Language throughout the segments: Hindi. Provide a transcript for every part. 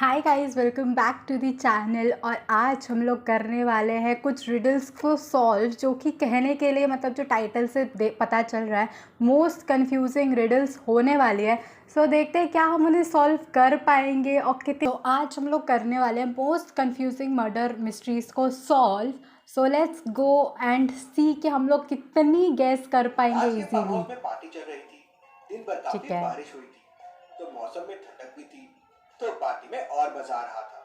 Hi guys, welcome back to the channel. और आज हम लोग करने वाले हैं कुछ रिडल्स को सॉल्व, जो कि कहने के लिए मतलब जो टाइटल से पता चल रहा है मोस्ट कंफ्यूजिंग रिडल्स होने वाली है। सो देखते हैं क्या हम उन्हें सॉल्व कर पाएंगे और कितने। तो आज हम लोग करने वाले हैं मोस्ट कंफ्यूजिंग मर्डर मिस्ट्रीज को solve. So let's go and see कि हम लोग कितनी गैस कर पाएंगे आज के फार्म इजीली। हाउस में पार्टी चल रही थी। दिन भर काफी ठीक है। बारिश हुई थी, तो मौसम में ठंडक भी थी, तो पार्टी में और मजा आ रहा था।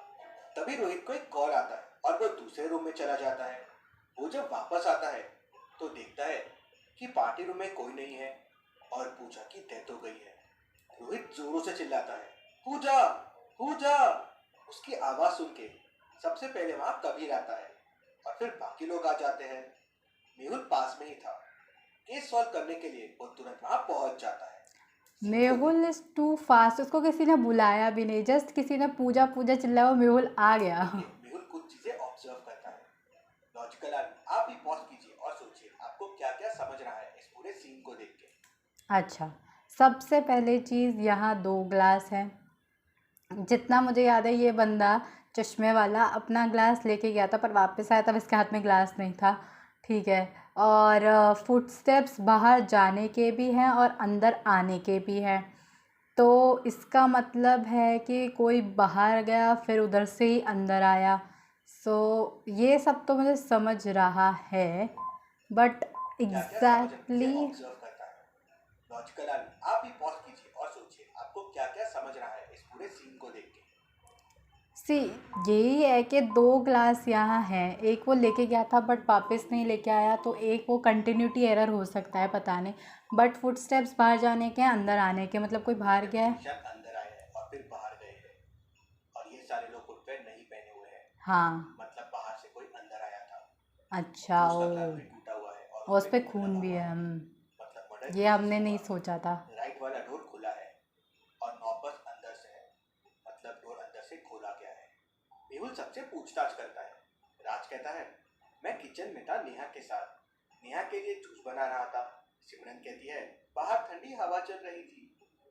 तभी रोहित को एक कॉल आता है और वो दूसरे रूम में चला जाता है। वो जब वापस आता है तो देखता है कि पार्टी रूम में कोई नहीं है और पूजा की डेथ हो गई है। रोहित जोरों से चिल्लाता है, पूजा, पूजा। उसकी आवाज सुन के सबसे पहले वहां कबीर आता है और फिर बाकी लोग आ जाते हैं। मेहुल पास में ही था। केस सॉल्व करने के लिए वो तुरंत वहां पहुंच जाता है। Mehul is too fast. उसको किसी ने बुलाया भी नहीं, जस्ट किसी ने पूजा पूजा चिल्लाया और मेहुल आ गया। मेहुल कुछ चीजें ऑब्जर्व करता है। लॉजिकल आदमी, आप भी पॉज कीजिए और सोचिए आपको क्या क्या समझ रहा है इस पूरे सीन को देख के। अच्छा, सबसे पहले चीज़ यहाँ 2 ग्लास हैं। जितना मुझे याद है ये बंदा चश्मे वाला अपना ग्लास लेके गया था, पर वापस आया तब इसके हाथ में ग्लास नहीं था। ठीक है। और फुटस्टेप्स बाहर जाने के भी हैं और अंदर आने के भी हैं। तो इसका मतलब है कि कोई बाहर गया फिर उधर से ही अंदर आया। सो ये सब तो मुझे समझ रहा है, बट क्या क्या समझ चीजें एग्जैक्टली ऑब्जर्व करता है। लॉजिकल आदमी, आप भी पॉज कीजिए और सोचिए आपको क्या क्या समझ रहा है इस पूरे सीन को देख के। सी यही है कि 2 ग्लास यहाँ हैं। एक वो लेके गया था बट वापस नहीं लेके आया, तो एक वो कंटिन्यूटी एरर हो सकता है, पता नहीं। बट फुटस्टेप्स बाहर जाने के अंदर आने के, मतलब कोई बाहर गया है। निशान अंदर आए हैं और फिर बाहर गए हैं और ये सारे लोग फुटवेयर नहीं पहने हुए हैं। हाँ। मतलब बाहर से कोई अंदर आया था। अच्छा। जूस का ग्लास ओ, भी टूटा हुआ है और और उस पर उसपे खून खून लगा भी हुआ है। है। मतलब मर्डर ये किसी से हमने नहीं हुआ। सोचा था। राइट वाला डोर खुला है और नॉपस अंदर से है। मतलब डोर अंदर से खोला गया है। मेहुल सबसे पूछताछ करता है। राज कहता है, मैं किचन में था नेहा के साथ, नेहा के लिए जूस बना रहा था। सिमरन कहती है, बाहर ठंडी हवा चल रही थी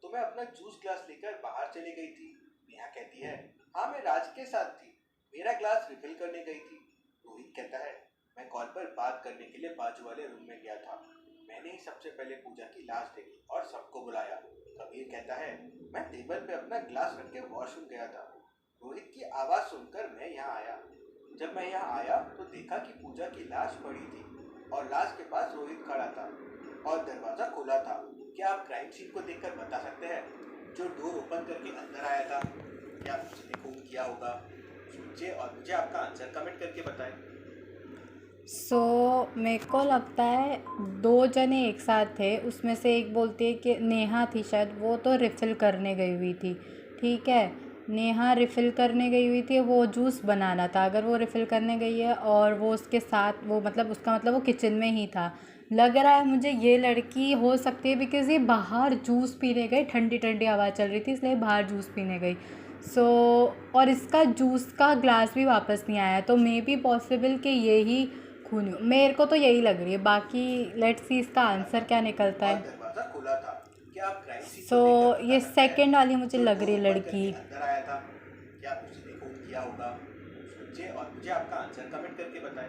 तो मैं अपना जूस ग्लास लेकर बाहर चली गई थी। नेहा कहती है, हाँ मैं राज के साथ थी, मेरा ग्लास रिफिल करने गई थी। रोहित कहता है, मैं कॉल पर बात करने के लिए बाजू वाले रूम में गया था, मैंने ही सबसे पहले पूजा की लाश देखी और सबको बुलाया। कबीर कहता है, मैं टेबल पे अपना ग्लास रख के वॉशरूम गया था, रोहित की आवाज सुनकर मैं यहाँ आया। जब मैं यहाँ आया तो देखा कि पूजा की लाश पड़ी थी और लाश के पास रोहित खड़ा था और दरवाजा खुला था। क्या आप क्राइम सीन को देखकर बता सकते हैं जो डोर ओपन करके अंदर आया था? क्या उसने खून किया होगा? सोचिए और मुझे आपका आंसर कमेंट करके बताएं। सो मेरे को लगता है 2 जने एक साथ थे। उसमें से एक बोलती है कि नेहा थी शायद, वो तो रिफ़िल करने गई हुई थी। ठीक है, नेहा रिफ़िल करने गई हुई थी, वो जूस बनाना था। अगर वो रिफ़िल करने गई है और वो उसके साथ, वो मतलब उसका मतलब वो किचन में ही था। लग रहा है मुझे ये लड़की हो सकती है, बिकॉज़ ये बाहर जूस पीने गई, ठंडी ठंडी हवा चल रही थी इसलिए बाहर जूस पीने गई। सो और इसका जूस का ग्लास भी वापस नहीं आया, तो मे बी पॉसिबल कि यही खूनी हो। मेरे को तो यही लग रही है, बाकी लेट्स सी इसका आंसर क्या निकलता और है। दरवाजा खुला था। क्या आप क्राइम सीन को सो देखकर बता ये सकते हैं सेकंड वाली मुझे जो लग डोर रही है ओपन लड़की। करके अंदर आया था? क्या उसी ने खून किया होगा? सोचिए और मुझे आपका आंसर कमेंट करके बताएं।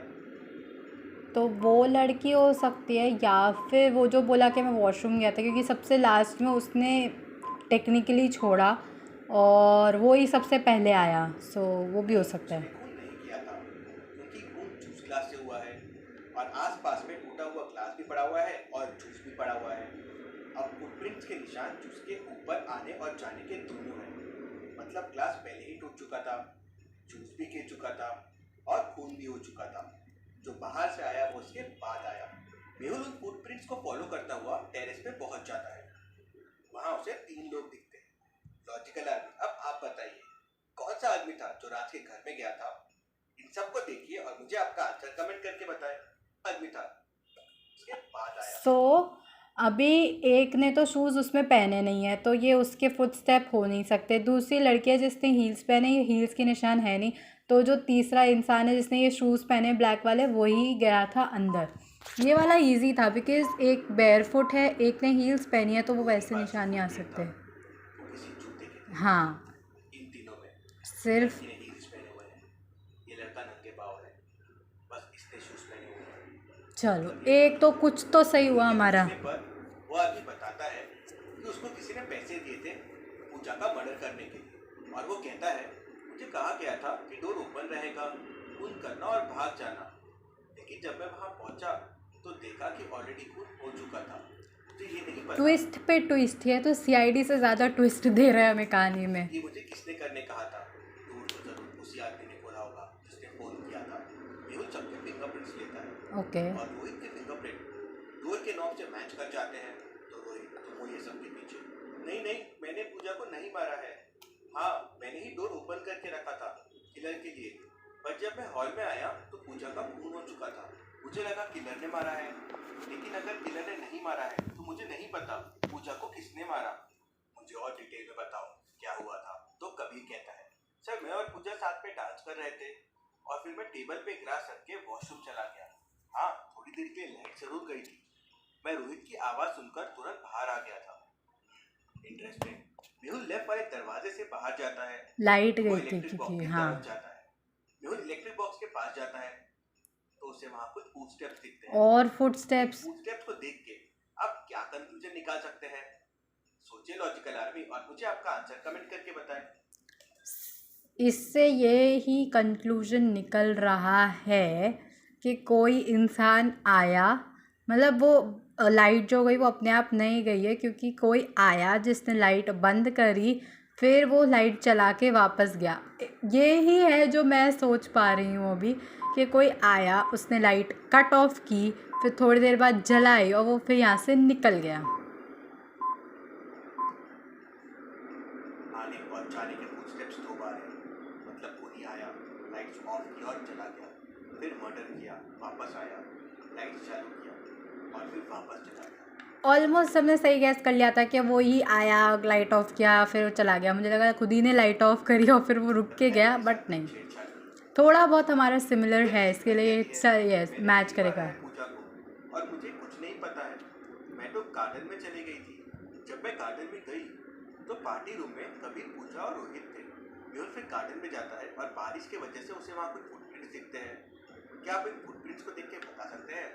तो वो लड़की हो सकती है, या फिर वो जो बोला कि मैं वॉशरूम गया था, क्योंकि सबसे लास्ट में उसने टेक्निकली छोड़ा और वो ही सबसे पहले आया। सो वो भी हो नहीं, सकता उसने है। खून नहीं किया था क्योंकि खून जूस ग्लास से हुआ है और आसपास में टूटा हुआ ग्लास भी पड़ा हुआ है और जूस भी पड़ा हुआ है। अब फुटप्रिंट्स के निशान जूस के ऊपर आने और जाने के दोनों हैं। मतलब ग्लास पहले ही टूट चुका था, जूस भी गिर चुका था और खून भी हो चुका था। जो बाहर से आया वो उसके बाद आया। मेहुल उन फुटप्रिंट्स को फॉलो करता हुआ टेरेस पे पहुंच जाता है। वहां उसे 3 लोग दिखते हैं। लॉजिकल आदमी, अब आप बताइए कौन सा आदमी था जो राज के घर में गया था? इन सबको देखिए और मुझे आपका आंसर कमेंट करके बताएं। आदमी था उसके बाद आया। सो अभी एक ने तो शूज़ उसमें पहने नहीं है, तो ये उसके फुटस्टेप हो नहीं सकते। दूसरी लड़की है जिसने हील्स पहने, ये हील्स के निशान है नहीं। तो जो तीसरा इंसान है जिसने ये शूज़ पहने ब्लैक वाले, वही गया था अंदर। ये वाला इजी था, बिकॉज एक बेयरफुट है, एक ने हील्स पहनी है, तो वो दो के वैसे पास निशान नहीं आ फुटप्रिंट था, सकते। वो किसी जूते के थे। हाँ। इन तीनों में सिर्फ लड़की ने हील्स पहने हुए हैं, ये लड़का नंगे पाँव है, बस इसने शूज पहने हुए हैं। चलो मतलब ये एक तो कुछ तो सही हुआ उनके हमारा। पूछने पर वो आदमी बताता है कि उसको किसी ने पैसे दिए थे पूजा का मर्डर करने के लिए, और वो कहता है मुझे कहा गया था कि डोर ओपन रहेगा, खून करना और भाग जाना, लेकिन जब मैं वहाँ पहुँचा तो देखा कि ऑलरेडी खून हो चुका था। मुझे ये नहीं पता ट्विस्ट पे ट्विस्ट है तो सीआईडी से ज़्यादा ट्विस्ट दे रहा है हमें कहानी में। ये मुझे किसने करने कहा था। डोर तो जरूर उसी आदमी ने खोला होगा जिसने फोन किया था। मेहुल सबके फिंगरप्रिंट्स लेता है ओके। और रोहित के फिंगरप्रिंट डोर के नॉब से मैच कर जाते हैं। तो रोहित तुम हो ये सब के पीछे? नहीं नहीं, मैंने पूजा को नहीं मारा है। हाँ, मैंने ही डोर ओपन करके रखा था किलर के लिए, पर जब मैं हॉल में आया तो पूजा का खून हो चुका था। मुझे लगा किलर ने मारा है, लेकिन अगर किलर ने नहीं मारा है तो मुझे नहीं पता पूजा को किसने मारा। मुझे और डिटेल में बताओ क्या हुआ था। तो कबीर कहता है सर, मैं और पूजा साथ में डांस कर रहे थे और फिर मैं टेबल पे गिलास रख के वॉशरूम चला गया। हाँ, थोड़ी देर के लिए लाइट जरूर गई थी। मैं रोहित की आवाज सुनकर तुरंत बाहर आ गया था। इंटरेस्टिंग। मेहुल लेफ्ट वाले दरवाजे से बाहर जाता है लाइट तो वो गई थी इलेक्ट्रिक बॉक्स क्योंकि की हाँ। तरफ जाता है। मेहुल इलेक्ट्रिक बॉक्स के पास जाता है तो उसे वहां कुछ फुटस्टेप्स दिखते हैं। और इन फुटस्टेप्स। फुटस्टेप्स को देख के आप क्या कंक्लूजन निकाल सकते हैं? सोचिए लॉजिकल आर्मी, और मुझे आपका आंसर कमेंट करके बताएं। इससे ये ही कंक्लूजन निकल रहा है कि कोई इंसान आया, मतलब वो लाइट जो गई वो अपने आप नहीं गई है, क्योंकि कोई आया जिसने लाइट बंद करी, फिर वो लाइट चला के वापस गया। ये ही है जो मैं सोच पा रही हूँ अभी, कि कोई आया, उसने लाइट कट ऑफ की, फिर थोड़ी देर बाद जलाई और वो फिर यहाँ से निकल गया। आने और जाने के फुटस्टेप्स दो बार हैं, मतलब कोई आया, लाइट्स ऑफ किया और चला गया, फिर मर्डर किया, वापस आया, लाइट्स चालू किया और फिर वापस चला गया। ऑलमोस्ट हमने सही गैस कर लिया था कि वो ही आया, लाइट ऑफ किया, फिर वो चला गया। मुझे लगा खुद ही ने लाइट ऑफ करी और फिर वो रुक के गया, बट नहीं। छेड़छाड़ की। थोड़ा बहुत हमारा सिमिलर है, इसके सिमरन लिए कहती है यस मैंने मैच नहीं मारा करेगा। है पूजा को और मुझे कुछ नहीं पता है। मैं तो गार्डन में चली गई थी। जब मैं गार्डन में गई तो पार्टी रूम में कबीर, पूजा और रोहित थे। मेहुल फिर गार्डन में जाता है और बारिश की वजह से उसे वहाँ कुछ फुटप्रिंट्स दिखते हैं। क्या आप इन फुटप्रिंट्स को देख के बता सकते हैं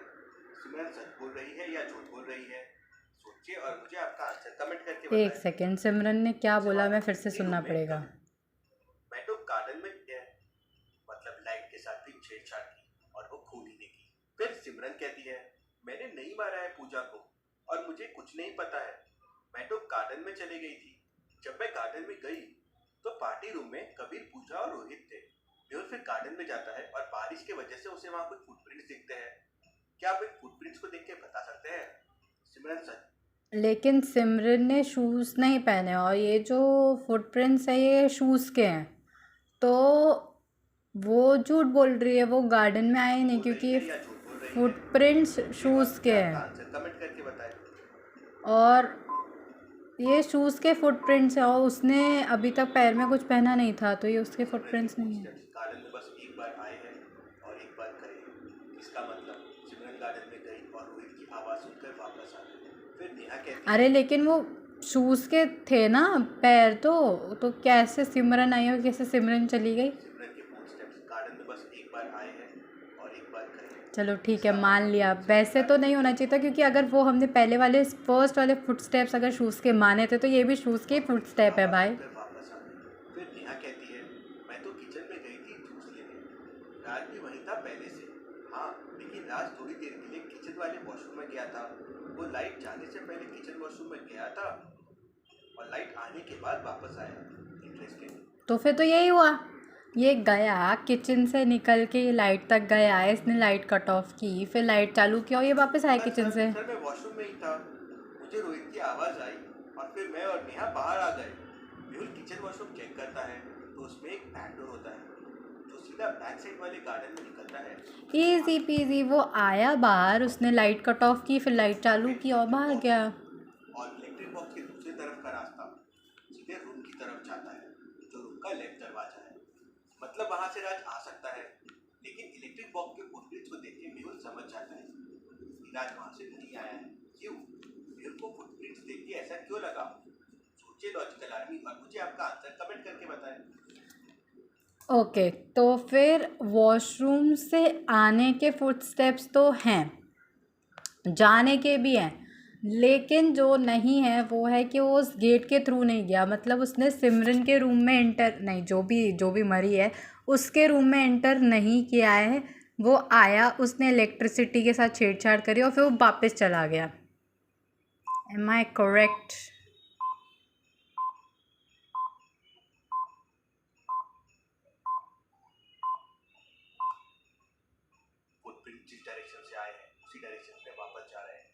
सिमरन सच बोल रही है या झूठ बोल रही है? सोचिए और मुझे आपका आंसर कमेंट करके बताएं। एक सेकेंड, सिमरन ने क्या बोला, मैं फिर से पार्टी सुनना रूम में पड़ेगा। मैं तो गार्डन में गया, मतलब लाइट के साथ भी छेड़छाड़ की और वो खून ही ने की। फिर सिमरन कहती है मैंने नहीं मारा है पूजा को और मुझे कुछ नहीं पता है। मैं तो गार्डन में चली गई थी। जब मैं गार्डन में गई तो पार्टी रूम में कबीर, पूजा और रोहित थे। मेहुल फिर गार्डन में जाता है और बारिश की वजह से उसे वहाँ कुछ फुटप्रिंट्स दिखते हैं। क्या आप इन फुटप्रिंट्स को देख के बता सकते हैं सिमरन सच? लेकिन सिमरन ने शूज़ नहीं पहने और ये जो फुटप्रिंट्स है ये शूज़ के हैं, तो वो झूठ बोल रही है, वो गार्डन में आए नहीं, क्योंकि फुटप्रिंट्स शूज़ के हैं कमेंट करके बताएं। और ये शूज़ के फुटप्रिंट्स हैं और उसने अभी तक पैर में कुछ पहना नहीं था, तो ये उसके फुटप्रिंट्स नहीं हैं। गार्डन में बस एक बार आए हैं और एक बार गए। इसका मतलब सिमरन गार्डन में गई और रोहित की आवाज़ सुनकर वापस आ गई। फिर नेहा कहती अरे लेकिन वो शूज़ के थे ना पैर, तो कैसे सिमरन आई और कैसे सिमरन चली गई? सिमरन के फुटस्टेप्स गार्डन में बस एक बार आए हैं और एक बार गए। चलो ठीक है, मान लिया। वैसे तो नहीं होना चाहिए था, क्योंकि अगर वो हमने पहले वाले फर्स्ट वाले फुटस्टेप्स अगर शूज़ के माने थे, तो ये भी शूज़ के फुटस्टेप है भाई। वापस आ गई। फिर नेहा कहती है मैं तो किचन में गई थी जूस लेने। राज भी वहीं था पहले से। हाँ, लेकिन राज थोड़ी देर के लिए किचन वाले वॉशरूम में गया था। वो लाइट जाने से पहले किचन वॉशरूम में गया था और लाइट आने के बाद वापस आया। इंटरेस्टिंग। तो फिर तो यही हुआ, ये गया किचन से निकल के, ये लाइट तक गया, इसने लाइट कट ऑफ की, फिर लाइट चालू किया और ये वापस आया किचन से। सर मैं वॉशरूम में ही था। मुझे रोहित की आवाज़ आई और फिर मैं और नेहा बाहर आ गए। मेहुल किचन वॉशरूम चेक करता है तो उसमें एक बैक डोर होता है जो सीधा बैक साइड वाले गार्डन में निकलता है। ईजी पीजी, वो आया बाहर, उसने लाइट कट ऑफ की, फिर लाइट चालू की और बाहर गया। और इलेक्ट्रिक बॉक्स के दूसरी तरफ का रास्ता सीधे रूम की तरफ जाता है जो रूम का लेफ्ट दरवाजा है। मतलब वहां से राज आ सकता है, लेकिन इलेक्ट्रिक बॉक्स के फुटप्रिंट्स को देख के मेहुल समझ जाता है कि राज वहां से नहीं आया है। क्यों? मेहुल को फुटप्रिंट्स देख के ऐसा क्यों लगा? सोचिए लॉजिकल आर्मी, और मुझे आपका आंसर कमेंट करके बताएं। ओके, तो फिर वॉशरूम से आने के फुटस्टेप्स तो हैं, जाने के भी हैं, लेकिन जो नहीं है वो है कि वो उस गेट के थ्रू नहीं गया। मतलब उसने सिमरन के रूम में एंटर नहीं, जो भी मरी है उसके रूम में एंटर नहीं किया है। वो आया, उसने इलेक्ट्रिसिटी के साथ छेड़छाड़ करी और फिर वो वापस चला गया। Am I correct? फुटप्रिंट जिस डायरेक्शन से आए हैं उसी डायरेक्शन में वापस जा रहे हैं।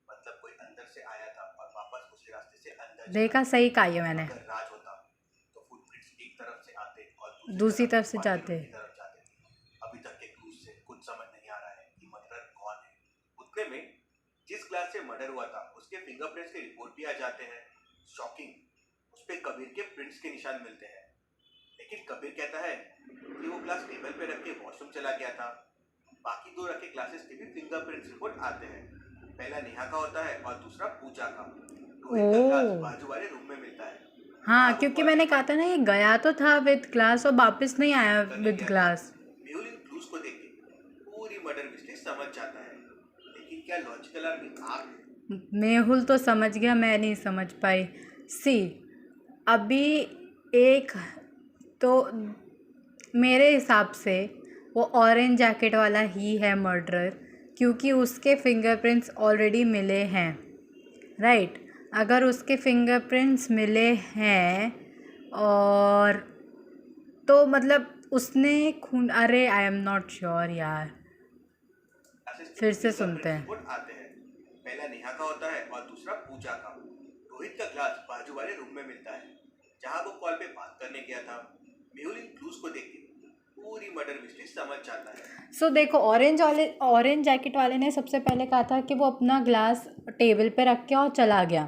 मतलब कोई अंदर से आया था और वापस उसी रास्ते से अंदर जा देखा, रहा है। सही कहा ये मैंने। अगर राज होता तो फुटप्रिंट्स एक तरफ से आते और दूसरी तरफ से बाकी जाते। रूम की तरफ जाते। अभी तक के क्लूज से कुछ समझ नहीं आ रहा है कि मर्डर कौन है। उतने में जिस क्लास से मर्डर हुआ था उसके फिंगरप्रिंट्स के रिपोर्ट भी आ जाते हैं। शॉकिंग, उस पे कबीर के प्रिंट्स के निशान मिलते हैं। लेकिन कबीर कहता है कि वो क्लास टेबल पे रख के वॉशरूम चला गया था। बाकी दो रखे क्लासेस के भी फिंगरप्रिंट्स रिपोर्ट आते हैं। पहला नेहा का होता है और दूसरा पूजा का। रोहित का क्लास ओह बाजू वाले रूम में मिलता है। हाँ, क्योंकि मैंने कहा था ना ये गया तो था विद क्लास और वापस नहीं आया करने विद गया था। क्लास। मेहुल इन क्लूज को देख के पूरी मर्डर मिस्ट्री समझ जाता है। लेकिन क्या लॉजिकल आर्मी आप मेहुल तो समझ गया, मैं नहीं समझ पाई। सी, अभी एक तो मेरे हिसाब से वो ऑरेंज जैकेट वाला ही है मर्डरर, क्योंकि उसके फिंगरप्रिंट्स ऑलरेडी मिले हैं, राइट? अगर उसके फिंगरप्रिंट्स मिले हैं और तो मतलब उसने खून, अरे आई एम नॉट श्योर यार, फिर से सुनते हैं। रिपोर्ट आते हैं। पहला नेहा का होता है और दूसरा पूजा का। रोहित का क्लास बाजू वाले रूम में मिलता है जहां वो कॉल पे बात करने गया था। मेहुल इन क्लूज को देख के पूरी मर्डर मिस्ट्री समझ जाता है। सो देखो, ऑरेंज जैकेट वाले ने सबसे पहले कहा था कि वो अपना ग्लास टेबल पे रख के और चला गया,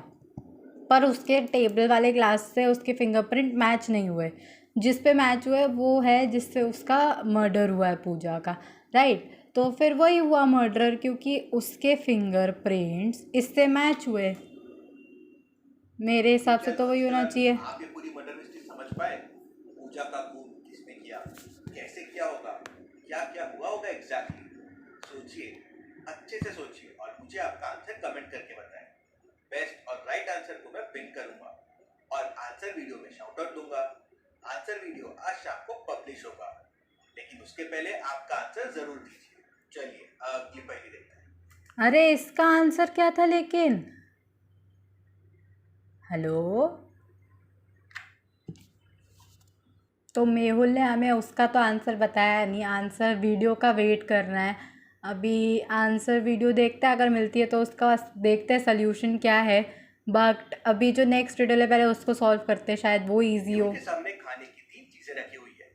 पर उसके टेबल वाले ग्लास से उसके फिंगरप्रिंट मैच नहीं हुए। जिस पे मैच हुए वो है जिससे उसका मर्डर हुआ है, पूजा का, राइट? तो फिर वही हुआ मर्डर, क्योंकि उसके फिंगरप्रिंट्स इससे मैच हुए। मेरे हिसाब से तो वही होना चाहिए। आप ये पूरी मर्डर मिस्ट्री समझ पाए? पूजा का खून किसने किया, कैसे किया होगा, क्या क्या हुआ होगा एग्जैक्टली? सोचिए, अच्छे से सोचिए और मुझे आपका आंसर कमेंट करके बताएं। बेस्ट और राइट आंसर को मैं पिन करूंगा और आंसर वीडियो में शाउट आउट दूंगा। आंसर वीडियो आज शाम को पब्लिश होगा, लेकिन उसके पहले आपका आंसर जरूर दीजिए। चलिए अगली पहेली देखते हैं। अरे इसका आंसर क्या था लेकिन? हेलो? तो मेहुल ने हमें उसका तो आंसर बताया नहीं, आंसर वीडियो का वेट करना है। अभी आंसर वीडियो देखते हैं, अगर मिलती है तो उसका देखते हैं सल्यूशन क्या है। बट अभी जो नेक्स्ट रिडल है पहले उसको सॉल्व करते हैं, शायद वो इजी हो। के सामने खाने की 3 चीजें रखी हुई है।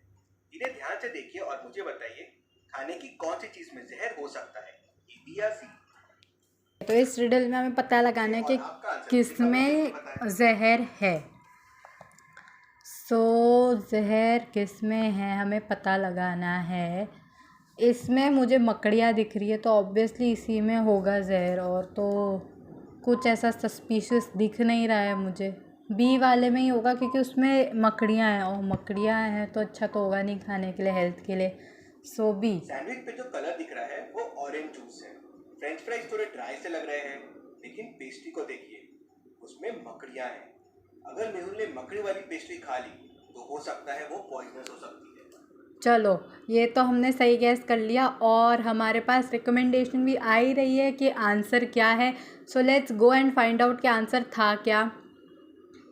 इन्हें ध्यान से देखिए और मुझे बताइए खाने की कौन सी चीज में जहर हो सकता है, ए बी या सी। तो इस रिडल में हमें पता लगाना है कि किस में जहर है। सो जहर किस में है हमें पता लगाना है। इसमें मुझे मकड़ियाँ दिख रही है तो ऑब्वियसली इसी में होगा जहर, और तो कुछ ऐसा सस्पिशियस दिख नहीं रहा है मुझे। बी वाले में ही होगा क्योंकि उसमें मकड़ियाँ हैं, और मकड़ियाँ हैं तो अच्छा तो होगा नहीं खाने के लिए, हेल्थ के लिए। सो बी। सैंडविच पे जो कलर दिख रहा है वो ऑरेंज जूस है। फ्रेंच फ्राइज थोड़े ड्राई से लग रहे हैं, लेकिन पेस्ट्री को देखिए, उसमें मकड़ियाँ हैं। अगर मेहुल ने मकड़ी वाली पेस्ट्री खा ली तो हो सकता है वो पॉइजनस हो सकती है। चलो, ये तो हमने सही गैस कर लिया और हमारे पास रिकमेंडेशन भी आ ही रही है कि आंसर क्या है। सो let's go and find out कि आंसर था क्या,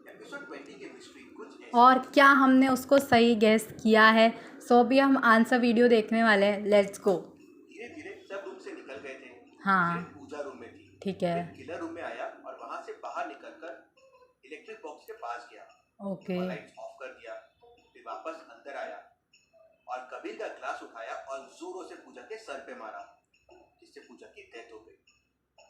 एपिसोड 20 की मिस्ट्री कुछ और क्या हमने उसको सही गैस किया है। सो अभी हम आंसर वीडियो देखने वाले हैं, लेट्स गो। धीरे धीरे सब रूम से निकल गए थे। हाँ, सिर्फ पूजा रूम में थी। ठीक है। फिर किलर रूम में आया और वहां से बाहर निकलकर इलेक्ट्रिक बॉक्स के पास गया ओके। और लाइट्स ऑफ कर दिया। फिर वापस अंदर आया और कबीर का ग्लास उठाया और जोरों से पूजा के सर पे मारा, जिससे पूजा की डेथ हो गई।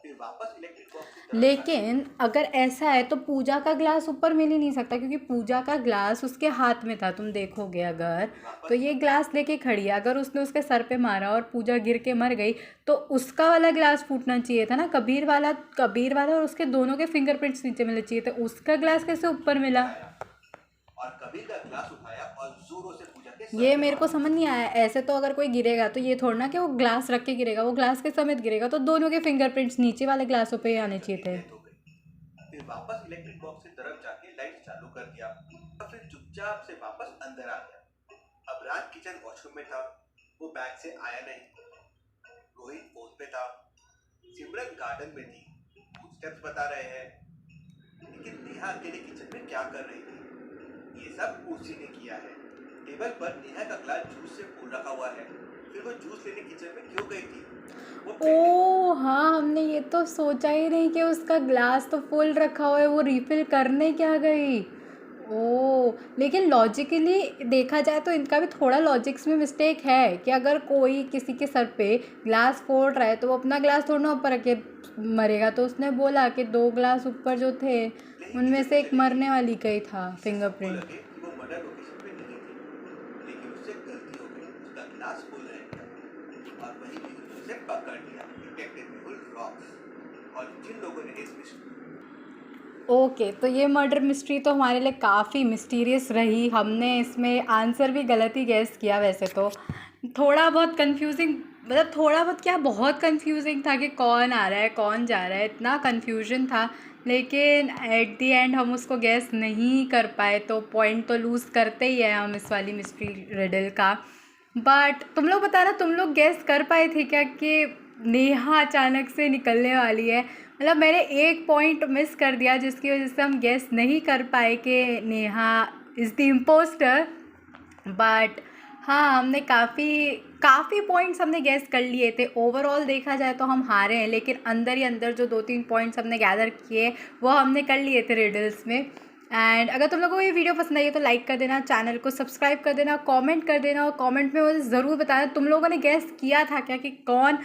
फिर वापस इलेक्ट्रिक बॉक्स की तरफ लेकिन अगर ऐसा है तो पूजा का ग्लास ऊपर मिल ही नहीं सकता, क्योंकि पूजा का ग्लास उसके हाथ में था, तुम देखोगे अगर तो ये ग्लास लेके खड़ी है। अगर उसने उसके सर पे मारा और पूजा गिर के मर गई तो उसका वाला ग्लास फूटना चाहिए था ना, कबीर वाला और उसके दोनों के फिंगरप्रिंट्स नीचे मिलने चाहिए थे, उसका ग्लास कैसे ऊपर मिला? और कबीर का ग्लास उठाया और जोरों से पूजा के ये मेरे को समझ नहीं आया। ऐसे तो अगर कोई गिरेगा तो ये थोड़ा ना कि वो ग्लास रख के गिरेगा, वो ग्लास के समेत गिरेगा, तो दोनों के फिंगरप्रिंट्स नीचे वाले ग्लासों पे ही आने चाहिए थे। डेथ हो गई। फिर वापस इलेक्ट्रिक बॉक्स की तरफ जाके लाइट चालू कर दिया और फिर चुपचाप से वापस अंदर आ गया। अब राज किचन वॉशरूम में था, वो बैग से आया नहीं। रोहित फोन पे था, सिमरन गार्डन में थी, फुटस्टेप्स बता रहे हैं, लेकिन नेहा अकेले किचन में क्या कर रही थी? ये सब उसी ने किया है। टेबल पर नेहा का ग्लास जूस से फुल रखा हुआ है। फिर वो जूस लेने किचन में क्यों गई थी? वो पहले ओ हाँ, हमने ये तो सोचा ही नहीं कि उसका ग्लास तो फुल रखा हुआ है, वो रिफिल करने क्या गई। ओ, लेकिन लॉजिकली देखा जाए तो इनका भी थोड़ा लॉजिक्स में मिस्टेक है कि अगर कोई किसी के सर पे ग्लास फोड़ रहा है तो वो अपना ग्लास थोड़ा ना ऊपर रख के मरेगा। तो उसने बोला कि 2 ग्लास ऊपर जो थे उनमें से एक मरने वाली का ही था सबको फिंगरप्रिंट। लगे कि वो मर्डर लोकेशन पे नहीं थी, लेकिन उससे गलती हो गई। उसका ग्लास फुल रहेगा और वही मेहुल ने उसे पकड़ लिया, डिटेक्टिव मेहुल रॉक्स। और जिन लोगों ने इस मिशन ओके, तो ये मर्डर मिस्ट्री तो हमारे लिए काफ़ी मिस्टीरियस रही। हमने इसमें आंसर भी गलत ही गेस किया वैसे तो। थोड़ा बहुत कंफ्यूजिंग, मतलब थोड़ा बहुत क्या, बहुत कंफ्यूजिंग था कि कौन आ रहा है कौन जा रहा है, इतना कंफ्यूजन था। लेकिन एट द एंड हम उसको गेस नहीं कर पाए, तो पॉइंट तो लूज़ करते ही है हम इस वाली मिस्ट्री रिडल का। बट तुम लोग बताना, तुम लोग गेस कर पाए थे क्या कि नेहा अचानक से निकलने वाली है? मतलब मैंने एक पॉइंट मिस कर दिया जिसकी वजह से हम गेस नहीं कर पाए कि Neha is the imposter. But हाँ, हमने काफ़ी काफ़ी पॉइंट्स हमने गेस कर लिए थे। ओवरऑल देखा जाए तो हम हारे हैं, लेकिन अंदर ही अंदर जो 2-3 पॉइंट्स हमने गैदर किए वो हमने कर लिए थे रिडल्स में। एंड अगर तुम लोगों को ये वीडियो पसंद आई है तो लाइक कर देना, चैनल को सब्सक्राइब कर देना, कमेंट कर देना, और कमेंट में मुझे ज़रूर बताना तुम लोगों ने गेस किया था क्या कि कौन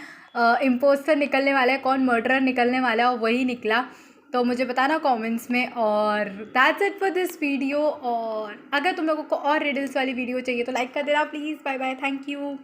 इम्पोस्टर निकलने वाला है, कौन मर्डरर निकलने वाला है, और वही निकला। तो मुझे बताना कमेंट्स में। और that's it for this video. और अगर तुम लोगों को और रिडल्स वाली वीडियो चाहिए तो लाइक कर देना please. Bye bye, thank you.